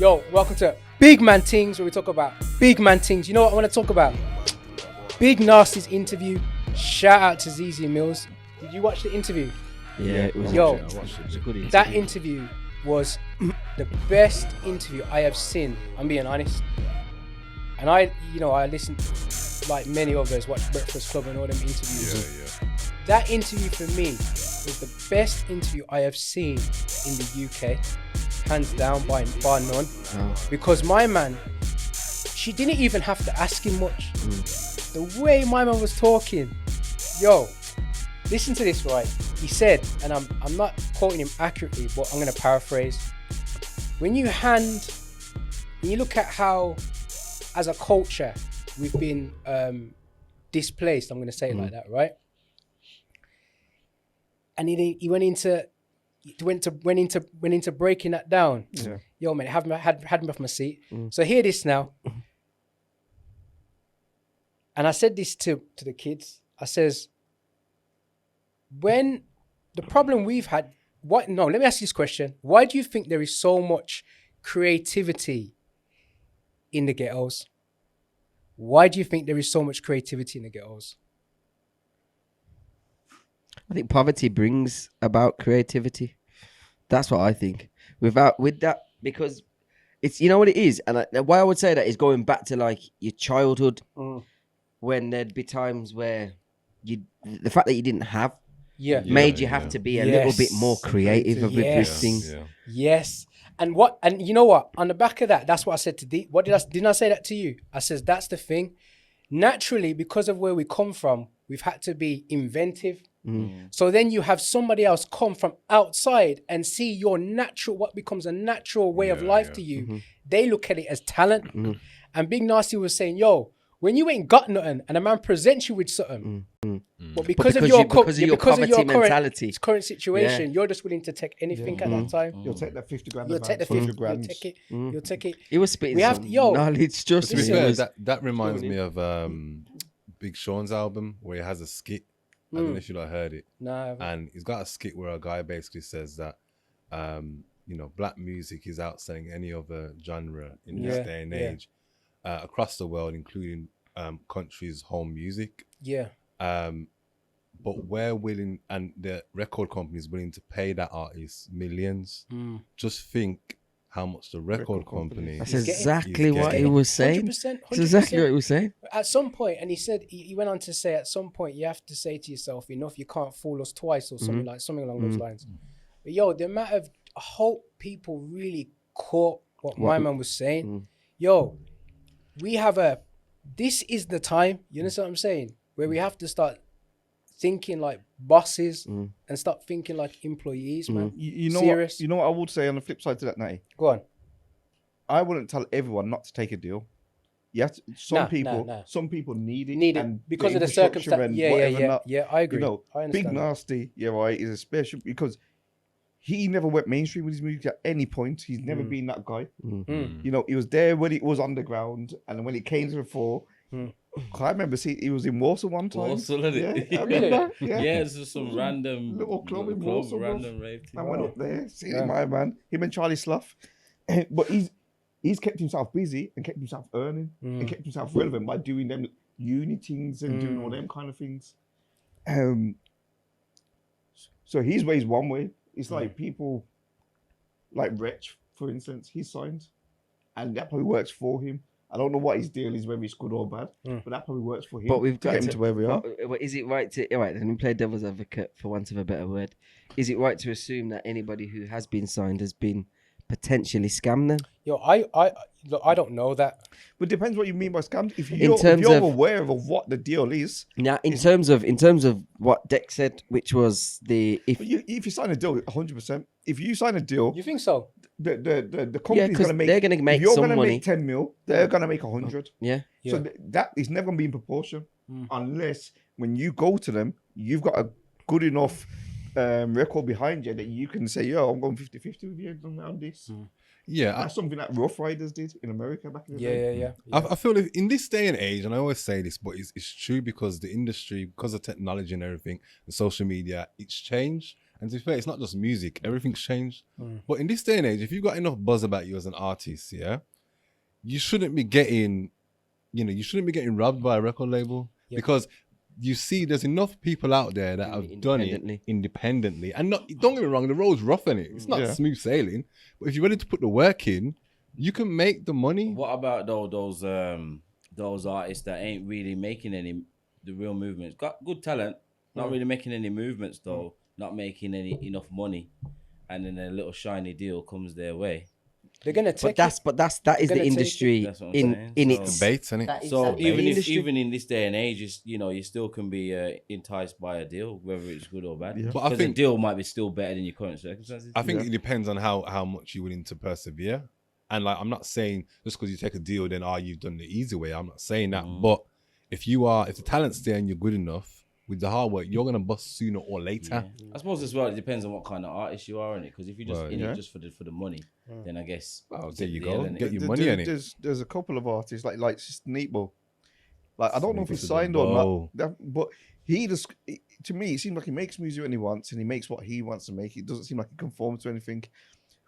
Yo, welcome to Bigman Tingz, where we talk about Bigman Tingz. You know what I want to talk about? Big Narstie's interview. Shout out to Zeze Millz. Did you watch the interview? Yeah, it was. Yo, it was a good interview. that interview was the best interview I have seen. I'm being honest. And I listened like many others, watched Breakfast Club and all them interviews. Yeah. That interview for me was the best interview I have seen in the UK, hands down, bar none. Oh. Because my man, she didn't even have to ask him much. The way my man was talking, yo, listen to this, right? He said, and I'm not quoting him accurately, but I'm gonna paraphrase. When you look at how, as a culture, we've been displaced, I'm gonna say it like that, right? And he went into breaking that down. Yeah. Yo, man, had me off my seat. So hear this now. And I said this to the kids. I says, when the problem we've had, let me ask you this question. Why do you think there is so much creativity in the ghettos? Why do you think there is so much creativity in the ghettos? I think poverty brings about creativity. That's what I think. With that, because it's, you know what it is, and why I would say that is going back to like your childhood, when there'd be times where the fact that you didn't have made you have to be a little bit more creative with these things. Yeah. Yes. And you know what? On the back of that, that's what I said to D. Didn't I say that to you? I says that's the thing. Naturally, because of where we come from, we've had to be inventive. So then you have somebody else come from outside and see your natural, what becomes a natural way of life to you. They look at it as talent. And Big Narstie was saying, yo, when you ain't got nothing and a man presents you with something, but because of your poverty mentality, current situation, you're just willing to take anything at that time. You'll take that 50 grand. You'll take the 50 grand. You'll take it. He was spitting knowledge. Just To be fair, that reminds me of Big Sean's album where he has a skit. I don't know if you like heard it. No. And he's got a skit where a guy basically says that, black music is outselling any other genre in this day and age across the world, including countries' home music. Yeah. But we're willing, and the record company is willing to pay that artist millions. Just think how much the record company. That's exactly what he was saying. 100%. That's exactly what he was saying. At some point, and he said, he went on to say, at some point, you have to say to yourself, enough, you can't fool us twice, or something along those lines. But yo, the amount of hope people really caught what my man was saying. Yo, we have this is the time, you understand what I'm saying? Where we have to start thinking like bosses and start thinking like employees, man. You know Serious. what? You know what I would say on the flip side to that, Natty? Go on. I wouldn't tell everyone not to take a deal. Yes, some people need it. And because of the circumstance. Yeah, I agree. You know, I Big understand. Narstie, is a special because he never went mainstream with his music at any point. He's never been that guy. You know, he was there when it was underground, and when it came to the fore. I remember he was in Warsaw one time. Warsaw, isn't it? I remember. Yeah, it's just some random little club in Warsaw. Random rave team. I went up there, seeing my man, him and Charlie Slough. But he's kept himself busy and kept himself earning and kept himself relevant by doing them uni things and doing all them kind of things. So his way is one way. It's like people like Wretch, for instance, he's signed, and that probably works for him. I don't know what his deal is, whether it's good or bad, but that probably works for him. But we've got him to where we are. But is it right to? All right, let me play devil's advocate for want of a better word. Is it right to assume that anybody who has been signed has been potentially scammed then? Yo, I don't know that. But it depends what you mean by scams. If you're aware of what the deal is. Now, in terms of what Dex said, which was if you sign a deal, 100%. If you sign a deal, you think so? The company's gonna make. They're gonna make if you're some gonna money. make 10 mil, they're gonna make 100. Yeah. So that is never gonna be in proportion, unless when you go to them, you've got a good enough record behind you that you can say, yo, I'm going 50-50 with you on this. Yeah, that's something that Rough Riders did in America back in the day. Yeah. I feel like in this day and age, and I always say this, but it's true because the industry, because of technology and everything, and social media, it's changed. And to be fair, it's not just music. Everything's changed. But in this day and age, if you've got enough buzz about you as an artist, yeah, you shouldn't be getting, you shouldn't be getting robbed by a record label because you see there's enough people out there that have done it independently. And don't get me wrong, the road's rough in it. It's not smooth sailing. But if you're ready to put the work in, you can make the money. What about those artists that ain't really making the real movements? Got good talent, not really making any movements though, not making enough money, and then a little shiny deal comes their way. They're gonna take that is the industry in its bait, isn't it? So even in this day and age, you still can be enticed by a deal, whether it's good or bad. Yeah. But I think the deal might be still better than your current circumstances. I think it depends on how much you're willing to persevere. And like, I'm not saying just because you take a deal, then you've done the easy way. I'm not saying that. But if the talent's there and you're good enough with the hard work, you're gonna bust sooner or later. Yeah. I suppose as well, it depends on what kind of artist you are in it. Because if you're just in it just for the money, then I guess there you go, get your money in it. There's a couple of artists like Neatbo. Like I don't know if he's signed or not, but he just, to me, it seems like he makes music when he wants and he makes what he wants to make. It doesn't seem like he conforms to anything.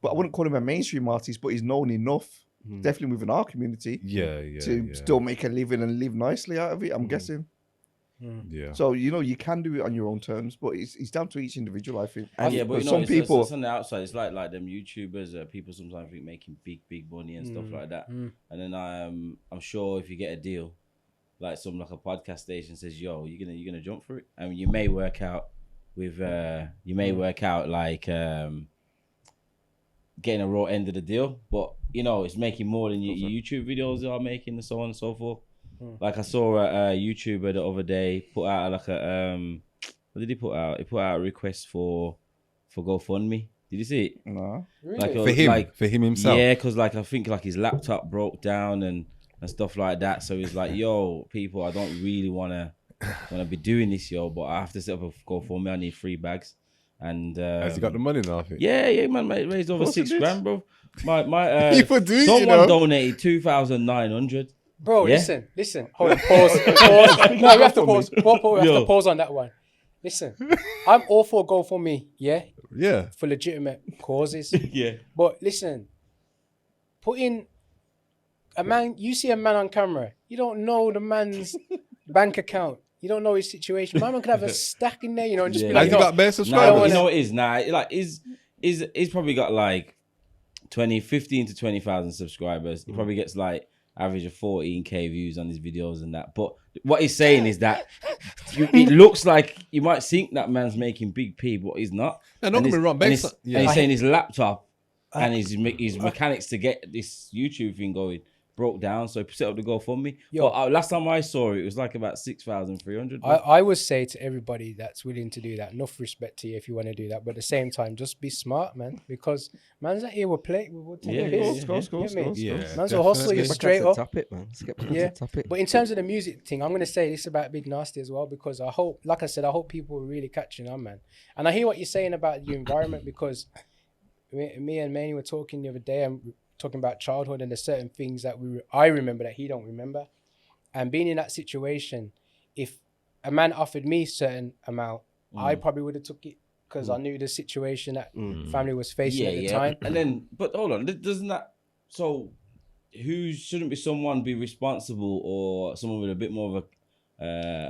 But I wouldn't call him a mainstream artist, but he's known enough, definitely within our community, to still make a living and live nicely out of it. I'm guessing. Yeah. So you can do it on your own terms, but it's down to each individual, I think. And but some people it's on the outside. It's like them YouTubers. People sometimes think making big money and stuff like that. And then I'm sure if you get a deal, like a podcast station says, "Yo, you're gonna jump for it," and you may work out with like getting a raw end of the deal, but it's making more than your YouTube videos are making, and so on and so forth. Like I saw a YouTuber the other day put out like a what did he put out? He put out a request for GoFundMe. Did you see it? No. Really? For him himself. Yeah, because I think his laptop broke down and stuff like that. So he's like, "Yo, people, I don't really wanna be doing this, but I have to set up a GoFundMe. I need 3 bags." And has he got the money now? Yeah, man, mate, raised over $6,000, bro. My people do, someone donated 2,900. Bro, listen. Hold on, pause. No, we have to pause. We have to pause on that one. Listen, I'm all for GoFundMe, yeah, for legitimate causes. But listen, putting a man, you see a man on camera, you don't know the man's bank account. You don't know his situation. Man could have a stack in there, and just be like, "Has he got bare subscribers?" You know what it is now? Like, he's probably got like 15 to 20,000 subscribers. He probably gets like average of 14k views on his videos and that. But what he's saying is that it looks like you might think that man's making big P, but he's not. No, don't get me wrong. And he's saying his laptop and his mechanics to get this YouTube thing going broke down, so he set up the GoFundMe. But last time I saw it, it was like about 6,300. I would say to everybody that's willing to do that, enough respect to you if you want to do that, but at the same time, just be smart, man, because man's out here will play. We'll take man's will hustle you straight up. Let's get back to the topic. But in terms of the music thing, I'm going to say this about Big Narstie as well, because I hope, like I said, I hope people are really catching on, man. And I hear what you're saying about your environment, because me and Manny were talking the other day, and talking about childhood, and there's certain things that I remember that he don't remember. And being in that situation, if a man offered me certain amount, I probably would have took it, because I knew the situation that family was facing at the time. And then, but hold on, doesn't that, so shouldn't someone be responsible, or someone with a bit more of a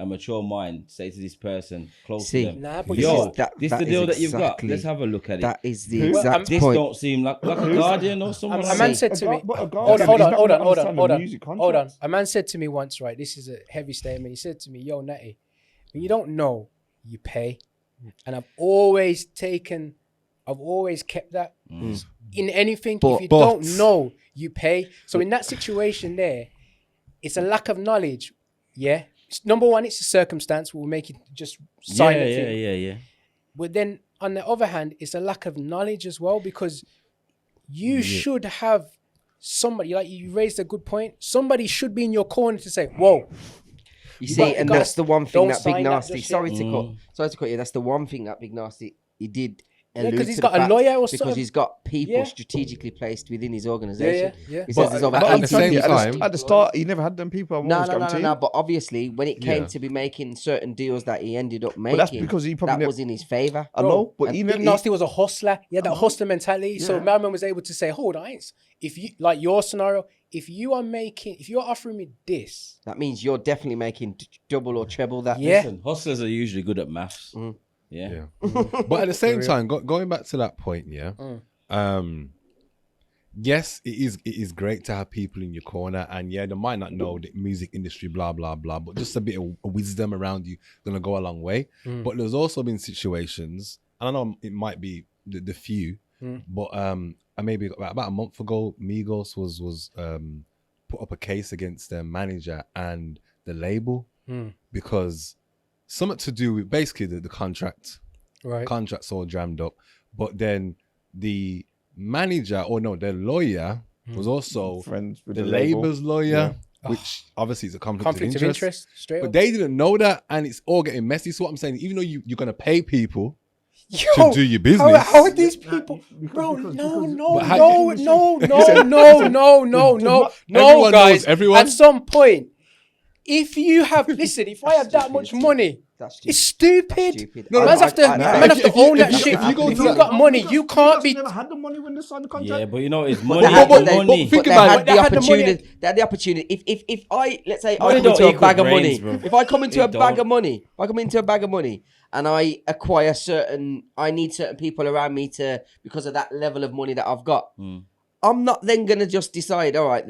mature mind say to this person close to them, nah, but this is the deal that you've got. Let's have a look at it. That is the exact this point. Don't seem like a guardian or someone. A man said to me, hold on. A man said to me once, right? This is a heavy statement. He said to me, "Yo, Natty, when you don't know, you pay," and I've always kept that in anything. If you don't know, you pay. So in that situation there, it's a lack of knowledge. Yeah. Number one, it's a circumstance will make you just sign it. Yeah. But then on the other hand, it's a lack of knowledge as well, because you should have somebody, like you raised a good point. Somebody should be in your corner to say, "Whoa." You see, and that's the one thing that Big Narstie. Sorry to cut you. That's the one thing that Big Narstie he did allude 'cause he's to got the a fact lawyer or because something. he's got people Yeah. strategically placed within his organization. Yeah. He But says there's over at the 18 same people. time- At the start, he never had them people. No. But obviously, when it came Yeah. to be making certain deals that he ended up making, that's because he probably that was in his favor. I know, but and he Big never. Narstie was a hustler. He had that hustler mentality. So Yeah. my man was able to say, hold on, if you like your scenario, if you're offering me this, That means you're definitely making double or treble that. Yeah. Listen, hustlers are usually good at maths. Yeah. But at the same time, going back to that point, yeah. Yes, it is great to have people in your corner, and yeah, they might not know the music industry, blah blah blah, but just a bit of wisdom around you gonna go a long way. But there's also been situations, and I know it might be the few, but maybe about a month ago, Migos was put up a case against their manager and the label because something to do with basically the contract. right? Contracts all jammed up, but then the manager, their lawyer was also friends with the the label. Labour's lawyer, which obviously is a conflict Conflict of of interest. interest, straight But up. they didn't know that, and it's all getting messy. So what I'm saying, even though you're gonna pay people Yo, to do your business, How are these people, bro? because- No, because- no, But how- no, Everyone guys. knows everyone. At some point, if you have, listen, if I have that much money, That's it's stupid. stupid. No, Man's have to, man have to If you- own that if you- shit. if you go If to you've that- got money, you can't be. Never had the money when they signed the contract. Yeah, but you know, it's But money. they had, but money. think they about had it. the They had the money. opportunity. They had the opportunity. If I, let's say, I Money come don't into a equal bag of brains, money. bro. If I come into It a bag don't. of money, if I come into a bag of money and I acquire I need certain people around me because of that level of money that I've got. I'm not then gonna just decide. All right,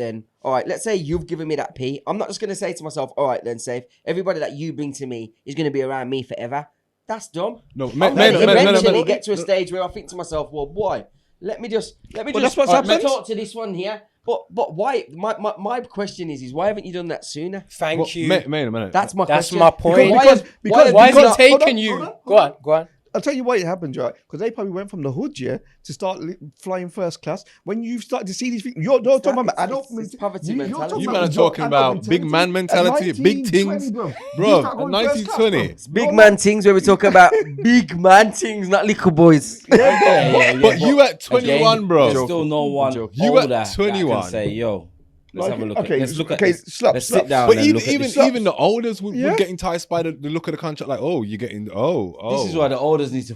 let's say you've given me that P. I'm not just gonna say to myself, all right, then, Safe. Everybody that you bring to me is gonna be around me forever. That's dumb. No, I'm gonna eventually get to a stage where I think to myself, well, boy, let me just that's what's happened. talk to this one here. But why? My question is why haven't you done that sooner? Thank you. Wait a minute. That's my That's question. my point. Because- Why is it hold taking on, you? hold on. Go on. I'll tell you why it happened, right? Because they probably went from the hood, yeah, to start flying first class. When you start to see these things, you're talking about adult it's poverty mentality. You man are talking about big man mentality, big things. Bro, 1920. Big man things where we talk about big man things, not little boys. Yeah. But you at 21, bro. There's still no one You at older that 21. can say, yo, let's have a look. Okay, Let's look at okay, this. slap, Let's slap. sit down But and look at even this. the olders would get enticed by the look of the contract. Like, oh, you're getting This is why the olders need to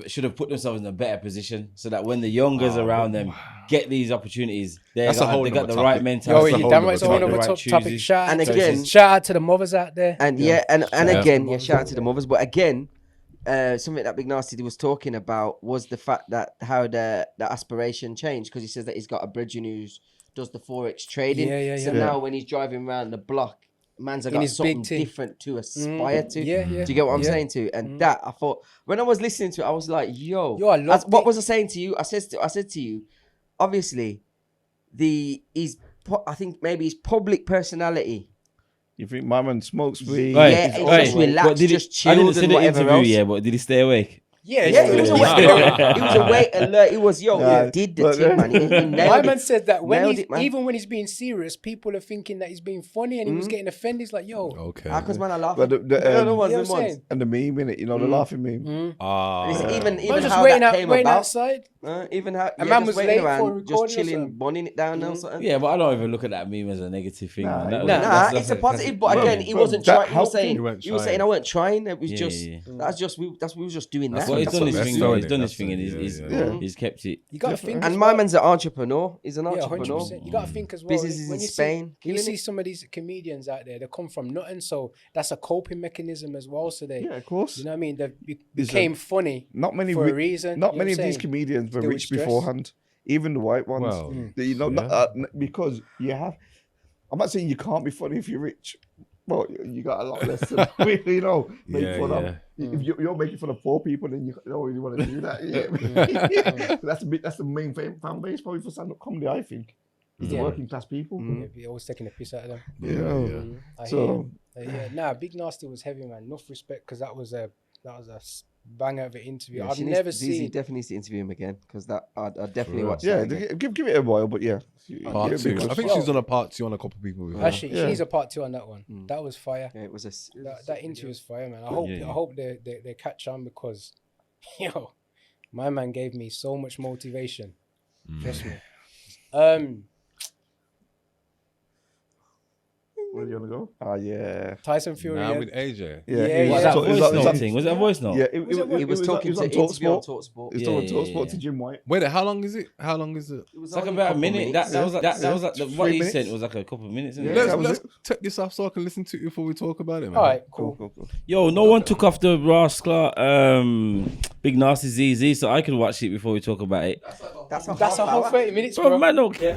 should have put themselves in a better position so that when the youngers around them get these opportunities, they That's a whole got the nother right topic. mentality. Yo, That's a damn whole right, it's a nother whole topic. other Right topic. chooses. Shout And out again- shout out to the mothers out there. And again, shout out to the mothers. But again, something that Big Narstie was talking about was the fact that how the aspiration changed, because he says that he's got a brethren who does the forex trading. Yeah. So now when he's driving around the block, man's got his something big thing. different to aspire to. Yeah. Do you get what I'm Yeah. saying to? And that I thought when I was listening to it, I was like, yo, Yo, I love what it. was I saying to you? I said to you, obviously, I think maybe his public personality. You think my man smokes weed? Right. Yeah, it's Right. just relaxed, But did he- just I didn't chilled see and the whatever interview, else. yeah, but did he stay awake? Yeah, Yeah, he was awake. He was awake, alert. He was, Nah, he did the but- thing, man. He nailed My it. man said that when Nailed he's it, man. even when he's being serious, people are thinking that he's being funny, and he was getting offended. He's like, "Yo, Okay. Because man, I laugh. But the You know the ones, You know them what I'm ones. saying? and the meme in it, the laughing meme. Even man, just how waiting that out, came waiting about. outside." Even how man just was waiting late for around, recording just or chilling, something. bunning it down or something. Yeah, but I don't even look at that meme as a negative thing. Nah, man. nah, It's a positive, but Bro, again, he bro, wasn't that trying. He was helped saying, him. he was saying, I weren't trying. It was Yeah, just yeah. that's just we was just doing that. Well, he's done his that's thing. so He's done his innit? thing, and That's it, yeah. he's kept it. You got to think. And as my well. man's an entrepreneur. He's an Yeah, entrepreneur. 100%. You got to think as well. Businesses when in you Spain, see, you killing see it. some of these comedians out there, they come from nothing, so that's a coping mechanism as well. So they, Yeah, of course. you know what I mean? They became funny Not many for a reason. Not you know many of what I'm these saying? comedians were Deal with rich stress. beforehand. Even the white ones. Well, Because you have. I'm not saying you can't be funny if you're rich. Well, you got a lot less to make Yeah, fun of. yeah. If you're making fun of poor people, then you don't really want to do that. Yeah. That's the main fan base probably for stand-up comedy, I think. Is the Yeah. working class people. Yeah, you're always taking a piss out of them. Yeah. I So- hear you. Big Narstie was heavy, man. Enough respect, because that was a banger of an interview. I've never Zeze seen. definitely needs to interview him again because that I'd definitely Sure. watch. Yeah, that again. give it a while, but yeah. Part Yeah, two. because- I think she's on a part two on a couple of people. Before. Actually, Yeah. she needs a part 2 on that one. That was fire. Yeah, it was That interview was fire, man. I hope Yeah. they catch on, because, yo, My man gave me so much motivation. Trust me. Where do you want to go? Oh, yeah. Tyson Fury. Now with AJ. Yeah, it Was yeah. that voice note thing? Was that a voice note? Yeah, He was talking to Talksport. Talksport. It's Yeah, talking yeah, Talksport yeah. to Jim White. Wait, how long is it? How long is it? It's like about a minute. That was like what 3 he minutes. sent was like a couple of minutes. Isn't Yeah, it? that was Let's it. take this off so I can listen to it before we talk about it, man. All right, Cool, cool. cool, cool. Yo, no one took off the Rascal Big Narstie Zeze, so I can watch it before we talk about it. That's That's a whole 30 minutes, Bro, bro. man, don't care.